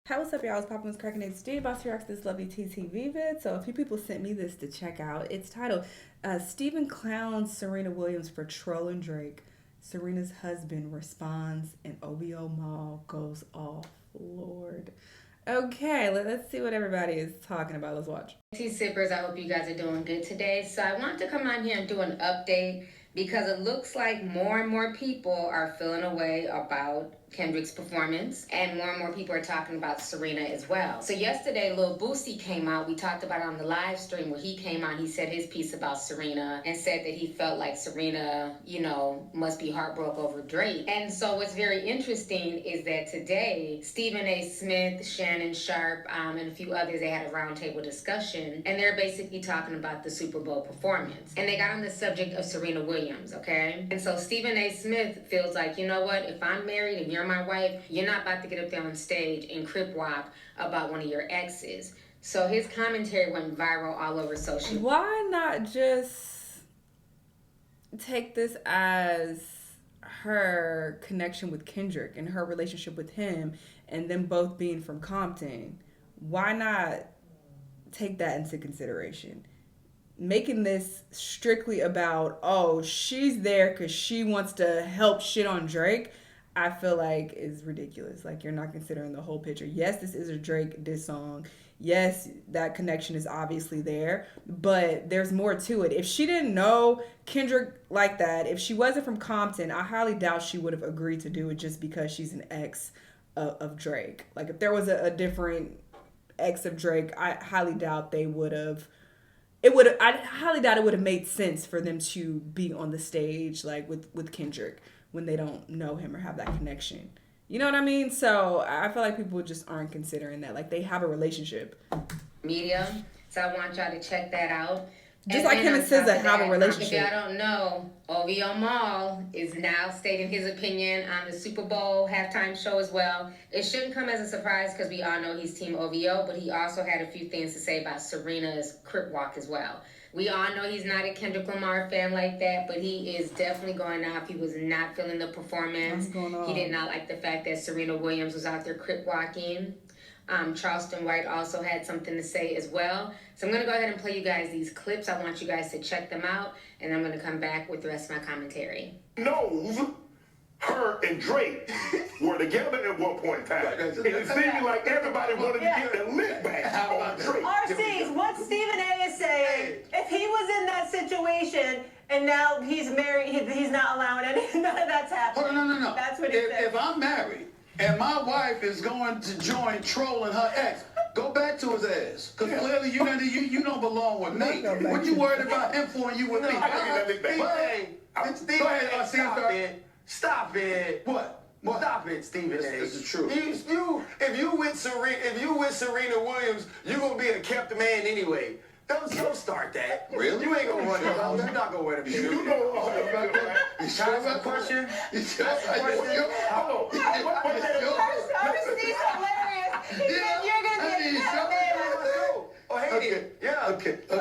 Hey, what's up, y'all? It's Poppin' with Cracking Eggs. Steve about to react to this lovely TTV vid. So, a few people sent me this to check out. It's titled Stephen Clowns Serena Williams for Trolling Drake. Serena's husband responds, and OVO Mal goes off. Lord. Okay, let's see what everybody is talking about. Let's watch. Tea sippers, I hope you guys are doing good today. So, I want to come on here and do an update because it looks like more and more people are feeling a way about Kendrick's performance, and more people are talking about Serena as well. So yesterday, Lil Boosie came out. We talked about it on the live stream where he came on. He said his piece about Serena and said that he felt like Serena, must be heartbroken over Drake. And so what's very interesting is that today, Stephen A. Smith, Shannon, Sharpe, and a few others, they had a roundtable discussion, and they're basically talking about the Super Bowl performance. And they got on the subject of Serena Williams, okay? And so Stephen A. Smith feels like, you know what, if I'm married and you're my wife, you're not about to get up there on stage and crip walk about one of your exes. So his commentary went viral all over social. Why not just take this as her connection with Kendrick and her relationship with him, and them both being from Compton? Why not take that into consideration? Making this strictly about, oh, she's there because she wants to help shit on Drake, I feel like is ridiculous. Like, you're not considering the whole picture. Yes, this is a Drake diss song. Yes, that connection is obviously there, but there's more to it. If she didn't know Kendrick like that, if she wasn't from Compton, I highly doubt she would have agreed to do it just because she's an ex of Drake. Like, if there was a different ex of Drake, I highly doubt they would have. I highly doubt it would have made sense for them to be on the stage like with Kendrick when they don't know him or have that connection. You know what I mean? So I feel like people just aren't considering that. Like, they have a relationship. Media. So I want y'all to check that out. Just like him and SZA have a relationship. If y'all don't know, OVO Mal is now stating his opinion on the Super Bowl halftime show as well. It shouldn't come as a surprise because we all know he's Team OVO, but he also had a few things to say about Serena's crip walk as well. We all know he's not a Kendrick Lamar fan like that, but he is definitely going off. He was not feeling the performance. He did not like the fact that Serena Williams was out there crip walking. Charleston White also had something to say as well. So I'm going to go ahead and play you guys these clips. I want you guys to check them out, and I'm going to come back with the rest of my commentary. Knows her and Drake were together at one point in time. And it seemed like everybody wanted to get their lick back on Drake. RC's, what Stephen A. is saying, if he was in that situation and now he's married, he's not allowing none of that's happening. No. That's what he said. If I'm married and my wife is going to join trolling her ex, go back to his ass. Because clearly you don't belong with me. What you worried about him for and you with me? Stop it. What? Stop it, Stephen A. This is true. If you with Serena Williams, you gonna be a kept man anyway. Don't start that. Really? You ain't gonna run it off. You're not gonna wear the shoes. You know, Can I ask a question? RC's hilarious. He said you're gonna be a kept man. Oh, hey, yeah. Okay. I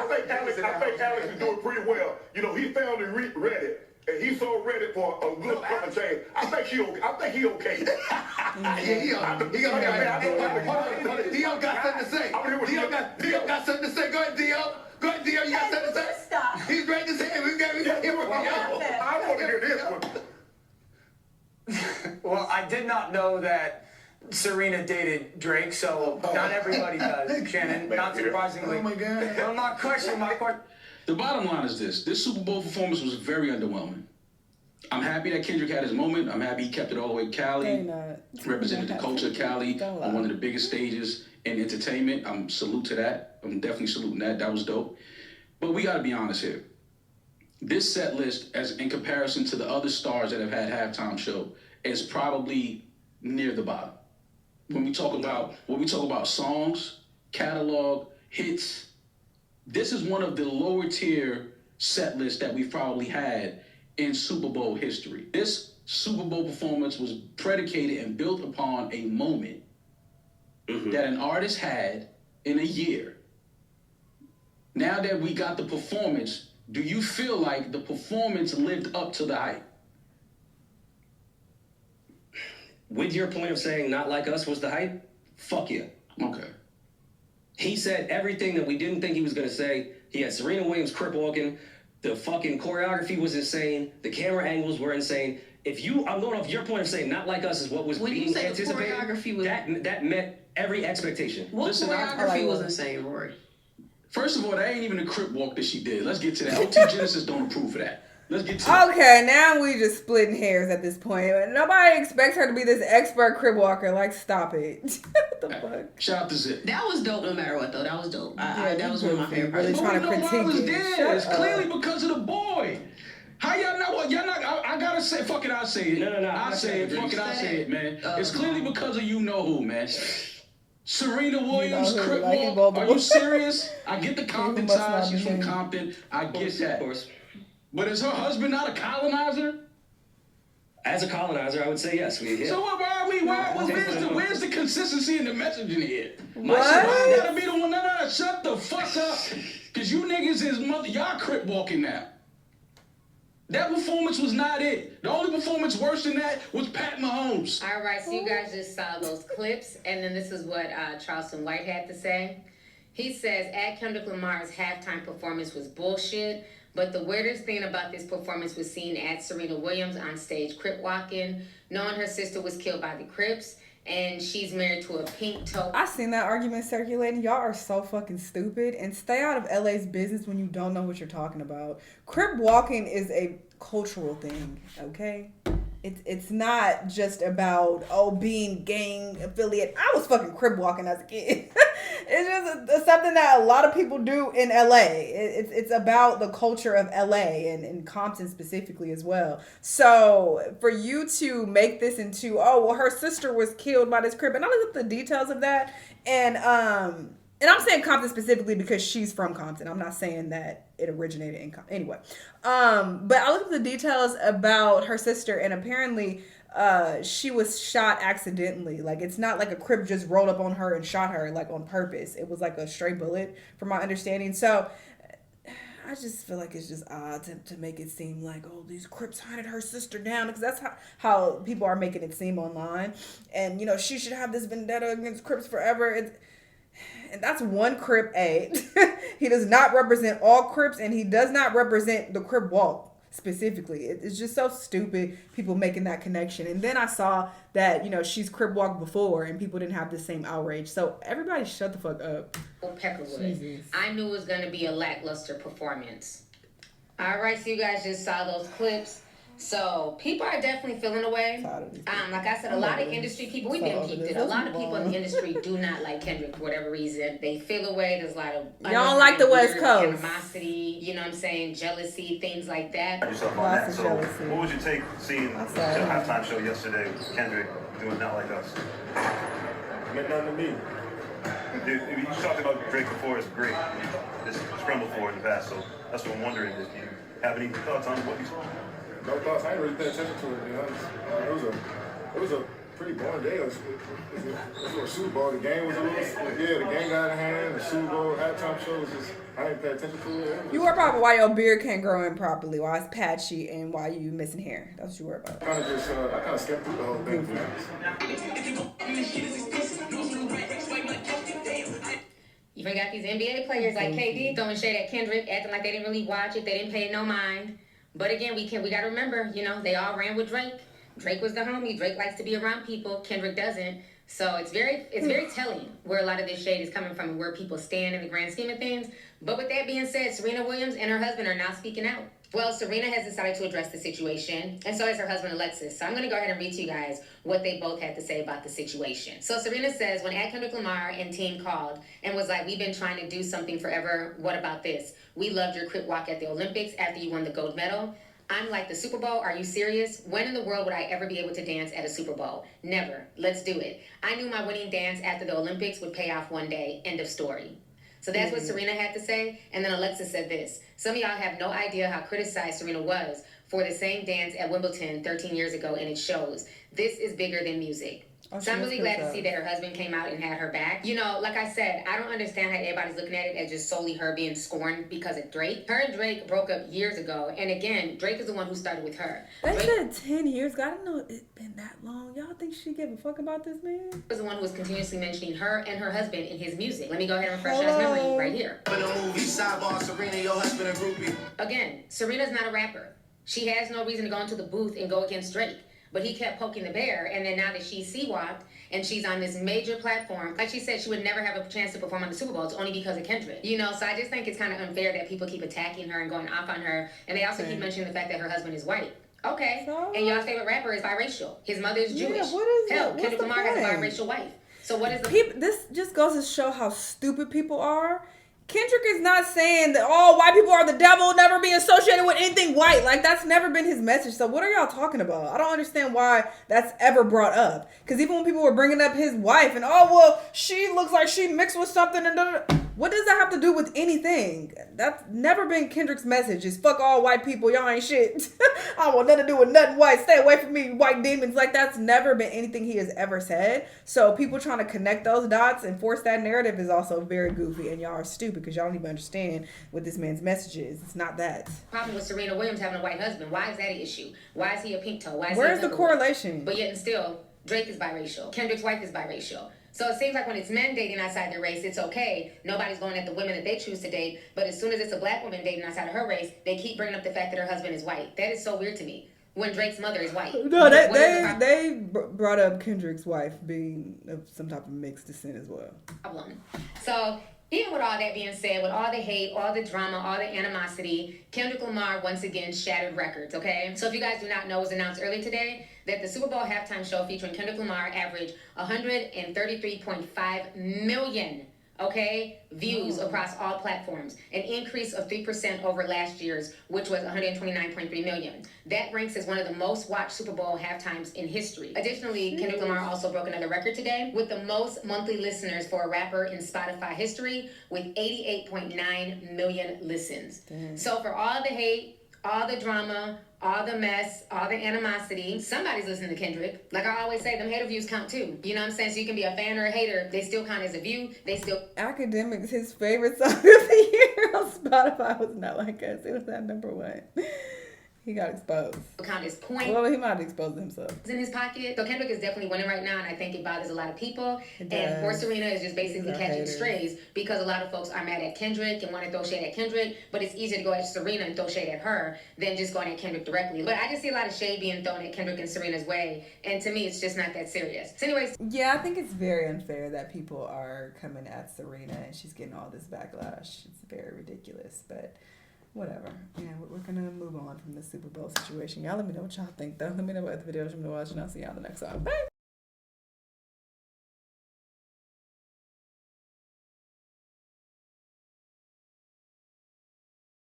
think Alex is doing pretty well. You know, he found it ready. And he's so ready for a good fucking change. I think he okay. He don't got something to say. Dio got something to say. Go ahead, Dio. You got something to say? Stop. He's ready to say it. We got I want to hear this one. Well, I did not know that Serena dated Drake, so not everybody does, Shannon. Not surprisingly. Oh my God. Well, my question. The bottom line is this Super Bowl performance was very underwhelming. I'm happy that Kendrick had his moment. I'm happy he kept it all the way Cali. Represented the culture of Cali on one of the biggest stages in entertainment. I'm salute to that. I'm definitely saluting that. That was dope. But we got to be honest here. This set list, as in comparison to the other stars that have had halftime show, is probably near the bottom. When we talk about songs, catalog, hits, this is one of the lower tier set lists that we've probably had in Super Bowl history. This Super Bowl performance was predicated and built upon a moment that an artist had in a year. Now that we got the performance, do you feel like the performance lived up to the hype? with your point of saying not like us was the hype, fuck yeah. Okay. He said everything that we didn't think he was going to say. He had Serena Williams crip walking. The fucking choreography was insane. The camera angles were insane. I'm going off your point of saying not like us is what was being anticipated. Choreography was... That met every expectation. What choreography was insane, Rory? First of all, that ain't even a crip walk that she did. Let's get to that. OT Genesis don't approve of that. Let's get to that. Okay, now we just splitting hairs at this point. Nobody expects her to be this expert crib walker. Like, stop it. What the fuck? Shout out to Zip. That was dope no matter what, though. That was dope. That was one of my favorite parts. Really trying to critique why I was it. there. It's clearly because of the boy. How y'all not? What y'all not? I gotta say, fuck it. I'll say it. No. I'll say it. Fuck it. I'll say it, man. It's clearly because of you know who, man. Serena Williams, crip walk. Are you serious? I get the Compton ties. She's from Compton. I get that. Of course. But is her husband not a colonizer? As a colonizer, I would say yes. So where's the consistency in the messaging here? What? I gotta be the one. No, shut the fuck up. Cause you niggas is y'all crip walking now. That performance was not it. The only performance worse than that was Pat Mahomes. All right, so you guys just saw those clips, and then this is what Charleston White had to say. He says, Kendrick Lamar's halftime performance was bullshit, but the weirdest thing about this performance was seeing Serena Williams on stage crip walking, knowing her sister was killed by the Crips, and she's married to a pink toe. I seen that argument circulating. Y'all are so fucking stupid, and stay out of LA's business when you don't know what you're talking about. Crip walking is a cultural thing, okay? It's not just about being gang affiliate. I was fucking crib walking as a kid. It's just something that a lot of people do in LA. It's about the culture of LA and Compton specifically as well. So for you to make this into her sister was killed by this crib, and I looked at the details of that, and I'm saying Compton specifically because she's from Compton. I'm not saying that it originated in Compton. Anyway. But I looked at the details about her sister, and apparently she was shot accidentally. Like, it's not like a crib just rolled up on her and shot her, like, on purpose. It was like a stray bullet, from my understanding. So I just feel like it's just odd to make it seem like, these Crips hunted her sister down, because that's how people are making it seem online. And, she should have this vendetta against Crips forever. And that's one Crip A. He does not represent all Crips, and he does not represent the Crip walk specifically. It's just so stupid, people making that connection. And then I saw that, she's Crip walked before, and people didn't have the same outrage. So everybody shut the fuck up. Peckerwood. Jesus. I knew it was going to be a lackluster performance. All right, so you guys just saw those clips. So people are definitely feeling away. Like I said, a lot of industry people, we've been peeped it. A lot of people in the industry do not like Kendrick for whatever reason. They feel away. There's a lot of y'all like the West Coast animosity, you know what I'm saying, jealousy, things like that. Yourself on that. So what would you take seeing the halftime show yesterday with Kendrick doing Not Like Us? Meant nothing to me. Dude, you talked about Drake before, it's great. It's scrambled for in the past, so that's what I'm wondering. Do you have any thoughts on what you saw? No thoughts. I ain't really paying attention to it, to be honest. It was a pretty boring day. It was a Super Bowl. The game was the game got out of hand. The Super Bowl halftime show was just, I didn't pay attention to it. You worry about why your beard can't grow in properly, why it's patchy, and why you missing hair. That's what you worry about. I kind of skipped through the whole thing, to be honest. You forgot these NBA players like KD throwing shade at Kendrick, acting like they didn't really watch it, they didn't pay no mind. But again, we gotta remember, they all ran with Drake. Drake was the homie. Drake likes to be around people. Kendrick doesn't. So it's very telling where a lot of this shade is coming from and where people stand in the grand scheme of things. But with that being said, Serena Williams and her husband are now speaking out. Well, Serena has decided to address the situation, and so has her husband, Alexis. So I'm going to go ahead and read to you guys what they both had to say about the situation. So Serena says, when Kendrick Lamar and team called and was like, we've been trying to do something forever. What about this? We loved your crip walk at the Olympics after you won the gold medal. I'm like, the Super Bowl? Are you serious? When in the world would I ever be able to dance at a Super Bowl? Never. Let's do it. I knew my winning dance after the Olympics would pay off one day. End of story. So that's what Serena had to say. And then Alexis said this. Some of y'all have no idea how criticized Serena was for the same dance at Wimbledon 13 years ago, and it shows. This is bigger than music. So I'm really glad to see that her husband came out and had her back. You know, like I said, I don't understand how everybody's looking at it as just solely her being scorned because of Drake. Her and Drake broke up years ago. And again, Drake is the one who started with her. They said 10 years. I didn't know it's been that long. Y'all think she give a fuck about this man? Was the one who was continuously mentioning her and her husband in his music. Let me go ahead and refresh your memory right here. In the movie, sidebar, Serena, your husband a groupie. Again, Serena's not a rapper. She has no reason to go into the booth and go against Drake. But he kept poking the bear, and then now that she's C-WAP'd and she's on this major platform, like she said, she would never have a chance to perform on the Super Bowl. It's only because of Kendrick. You know, so I just think it's kind of unfair that people keep attacking her and going off on her. And they also keep mentioning the fact that her husband is white. Okay. So, and y'all's favorite rapper is biracial. His mother is Jewish. Yeah, what is Hell, that? Kendrick Lamar has a biracial wife. So what is the... This just goes to show how stupid people are. Kendrick is not saying that all white people are the devil, never be associated with anything white. Like, that's never been his message. So what are y'all talking about? I don't understand why that's ever brought up. Because even when people were bringing up his wife and, oh, well, she looks like she mixed with something and what does that have to do with anything? That's never been Kendrick's message. Is fuck all white people. Y'all ain't shit. I don't want nothing to do with nothing white. Stay away from me, white demons. Like, that's never been anything he has ever said. So people trying to connect those dots and force that narrative is also very goofy. And y'all are stupid because y'all don't even understand what this man's message is. It's not that. Problem with Serena Williams having a white husband. Why is that an issue? Why is he a pink toe? Why is Where's the correlation? But yet and still, Drake is biracial. Kendrick's wife is biracial. So it seems like when it's men dating outside their race, it's okay. Nobody's going at the women that they choose to date. But as soon as it's a black woman dating outside of her race, they keep bringing up the fact that her husband is white. That is so weird to me. When Drake's mother is white. No, they brought up Kendrick's wife being of some type of mixed descent as well. Problem. So even with all that being said, with all the hate, all the drama, all the animosity, Kendrick Lamar once again shattered records, okay? So if you guys do not know, it was announced earlier today that the Super Bowl halftime show featuring Kendrick Lamar averaged 133.5 million, okay, views across all platforms, an increase of 3% over last year's, which was 129.3 million. That ranks as one of the most watched Super Bowl halftimes in history. Additionally, Kendrick Lamar also broke another record today with the most monthly listeners for a rapper in Spotify history with 88.9 million listens. Damn. So for all the hate, all the drama, all the mess, all the animosity, somebody's listening to Kendrick. Like I always say, them hater views count too. You know what I'm saying? So you can be a fan or a hater. They still count as a view. They still... Academics, his favorite song of the year on Spotify was Not Like Us. It was at number 1. He got exposed. Count as points. Well, he might have exposed himself. In his pocket. So Kendrick is definitely winning right now, and I think it bothers a lot of people. And poor Serena is just basically catching strays because a lot of folks are mad at Kendrick and want to throw shade at Kendrick, but it's easier to go at Serena and throw shade at her than just going at Kendrick directly. But I just see a lot of shade being thrown at Kendrick and Serena's way, and to me, it's just not that serious. So anyways. Yeah, I think it's very unfair that people are coming at Serena and she's getting all this backlash. It's very ridiculous, but... whatever. Yeah, we're going to move on from the Super Bowl situation. Y'all let me know what y'all think, though. Let me know what other videos you want to watch, and I'll see y'all in the next one. Bye!